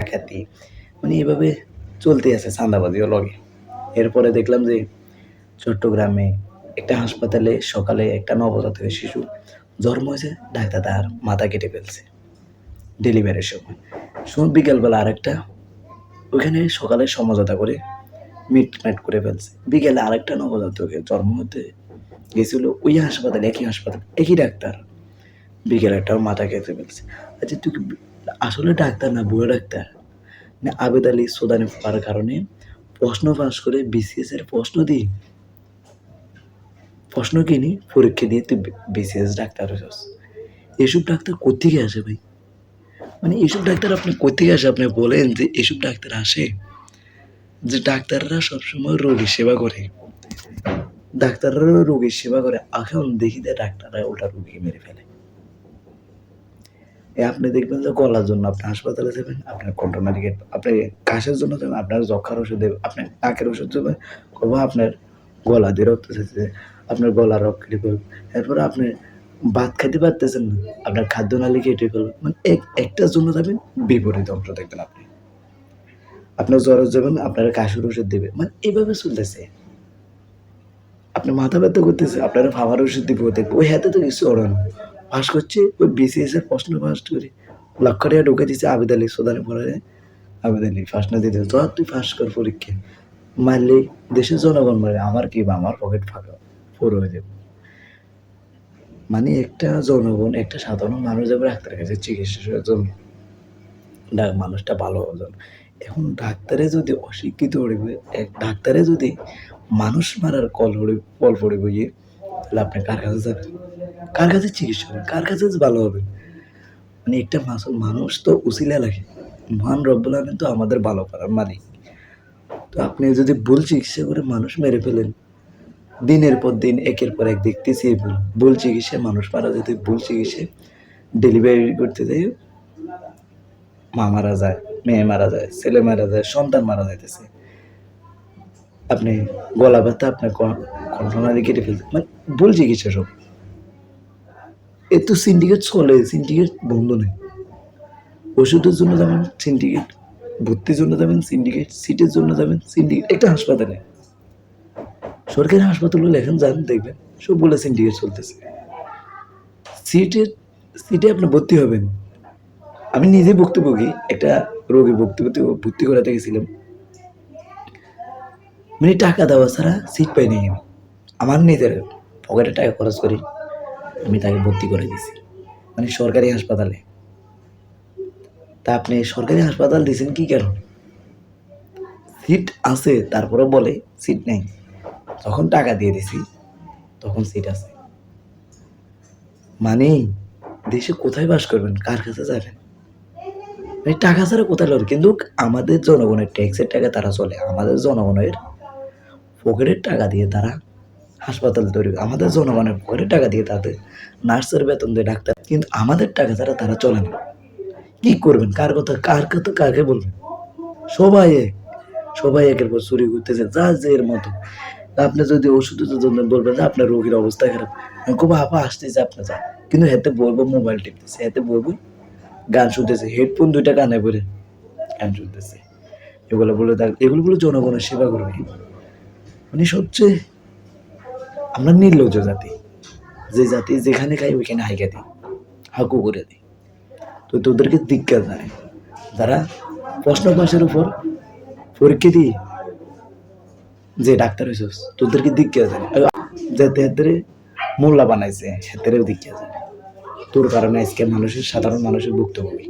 ডাকাতি, মানে এভাবে চলতে আছে চাঁদাবাজিও লগে। এরপরে দেখলাম যে চট্টগ্রামে একটা হাসপাতালে সকালে একটা নবজাতক শিশু জন্ম হয়েছে, ডাক্তার তার মাথা কেটে ফেলছে ডেলিভারির সময়। বিকেলবেলা আরেকটা, ওইখানে সকালে সমঝোতা করে মিটমাট করে ফেলছে। বিকেলে আরেকটা নবজাতকের জন্ম হতে গেছিল ওই হাসপাতালে, একই হাসপাতাল, একই ডাক্তার, বিকেলে একটাও মাথা কেটে ফেলছে। আচ্ছা তুই কি আসলে ডাক্তার না বুড়ো ডাক্তার? না আবেদ আলী সুদানি পাওয়ার কারণে প্রশ্ন ফাঁস করে বিসিএস এর প্রশ্ন কিনি পরীক্ষা দিয়ে তুই বিসিএস ডাক্তার হয়েছিস। এসব ডাক্তার কোত্থেকে আসে ভাই? মানে এসব ডাক্তার আপনি কোত্থেকে আসে? আপনি বলেন যে এসব ডাক্তার আসে, যে ডাক্তাররা সবসময় রোগীর সেবা করে, ডাক্তাররা রোগীর সেবা করে, এখন দেখি যে ডাক্তাররা ওটা রোগীকে মেরে ফেলে। আপনি দেখবেন যে গলার জন্য আপনি হাসপাতালে যাবেন, আপনার কন্ট্রোমেডিকেট, আপনি কাশের জন্য যাবেন, আপনার যক্ষার ওষুধ দেবে, আপনার নাকের ওষুধ দেবে, কবে আপনার গলা দিয়ে রক্ত এসেছে, আপনার গলা রক্ত কেটে ফেলবে। এরপরে আপনি ভাত খাইতে পারতেছেন না, আপনার খাদ্য নালী কেটে ফেলবে। মানে একটার জন্য যাবেন, বিপরীত অংশ দেখবেন আপনি। আপনার জ্বর যাবেন, আপনার কাশির ওষুধ দেবে। মানে এভাবে চলতেছে। আপনি মাথা ব্যথা করতেছে, আপনার খাবার ওষুধ দিব, দেখবো ওই হাতে তো কিছু ওড়ানো পাস করছে, ওই বিসিএস এর প্রশ্ন ফার্স্ট করে লক্ষ টাকা ঢুকে দিচ্ছে আবেদ আলী সুদানি পড়ে, আবেদ আলী ফার্স্ট না দিতে ধর তুই ফার্স্ট কর পরীক্ষা, মারলেই দেশের জনগণ মারে, আমার কি বা আমার পকেট ফাঁকা পুরো হয়ে যাবে। মানে একটা জনগণ, একটা সাধারণ মানুষ যাবে ডাক্তারের কাছে চিকিৎসার জন্য, মানুষটা ভালো হওয়ার জন্য। এখন ডাক্তারে যদি অশিক্ষিত হইবে, এক ডাক্তারে যদি মানুষ মারার কল পড়ে বইয়ে, তাহলে আপনি কার কাছে যাবেন? কার কাছে চিকিৎসা হবেন? কার কাছে ভালো হবেন? মানে একটা মানুষ তো উসিলা লাগে, মহান রব্বুল আলামিন তো আমাদের ভালো করার মালিক। তো আপনি যদি ভুল চিকিৎসা করে মানুষ মেরে ফেলেন, দিনের পর দিন একের পর এক দেখতেছি ভুল চিকিৎসায় মানুষ মারা যেতে, ভুল চিকিৎসায় ডেলিভারি করতে যাই মা মারা যায়, মেয়ে মারা যায়, ছেলে মারা যায়, সন্তান মারা যাইতেছে। আপনি গলা ব্যথা, আপনার কণ্ঠনালী কেটে ফেলতে, মানে ভুল চিকিৎসা সব। এ তো সিন্ডিকেট চলে, সিন্ডিকেট বন্ধ নেই। ওষুধের জন্য যাবেন সিন্ডিকেট, ভর্তির জন্য যাবেন সিন্ডিকেট, সিটের জন্য যাবেন সিন্ডিকেট। একটা হাসপাতালে, সরকারি হাসপাতালগুলো এখন যান দেখবেন সবগুলো সিন্ডিকেট চলতেছে। সিটে আপনি ভর্তি হবেন। আমি নিজে ভুক্তভোগী, একটা রোগী ভর্তি করাতে গেছিলাম, মানে টাকা দেওয়া ছাড়া সিট পাইনি আমি। আমার নিজের পকেটে টাকা খরচ করি আমি তাকে ভর্তি করে দিয়েছি, মানে সরকারি হাসপাতালে। তা আপনি সরকারি হাসপাতাল দিয়েছেন কি কারণে? সিট আছে তারপরে বলে সিট নেই। যখন টাকা দিয়ে দিছি তখন সিট আছে। মানে দেশে কোথায় বাস করবেন, কার কাছে যাবেন? মানে টাকা ছাড়া কোথায় লড়? কিন্তু আমাদের জনগণের ট্যাক্সের টাকা তারা চলে, আমাদের জনগণের পকেটের টাকা দিয়ে তারা হাসপাতাল তৈরি, আমাদের জনগণের পকেটের টাকা দিয়ে তাদের নার্সের বেতন দেয়, ডাক্তার, কিন্তু আমাদের টাকা ছাড়া তারা চলে না। কি করবেন? কার কথা কাকে বলবেন? সবাই এক, সবাই একের পর চুরি করতেছে যা যে এর মতো। আপনি যদি ওষুধের জন্য বলবেন যে আপনার রোগীর অবস্থা খারাপ, খুব আপা আসতেছে আপনি যান, কিন্তু হেতে বলবো মোবাইল টিপতেছে, হেতে বলবো গান শুনতেছে, হেডফোন 2টা কানে পরে গান শুনতেছে। এগুলো বলে জনগণের সেবা করবে? মানে সবচেয়ে আমরা নির্লজ্জ জাতি, যে জাতি যেখানে খাই ওইখানে হাইকা দিই, হাঁকু করে দিই। তো তোদেরকে ধিক্কার জানাই যারা প্রশ্ন পাশের উপর পরীক্ষা দিই যে ডাক্তার হয়েছিস, তোদেরকে ধিক্কার জানাই। যাতে হাতের মোল্লা বানাইছে হাতেরও ধিক্কার জানাই। তোর কারণে আজকে সাধারণ মানুষের ভুক্তভোগী।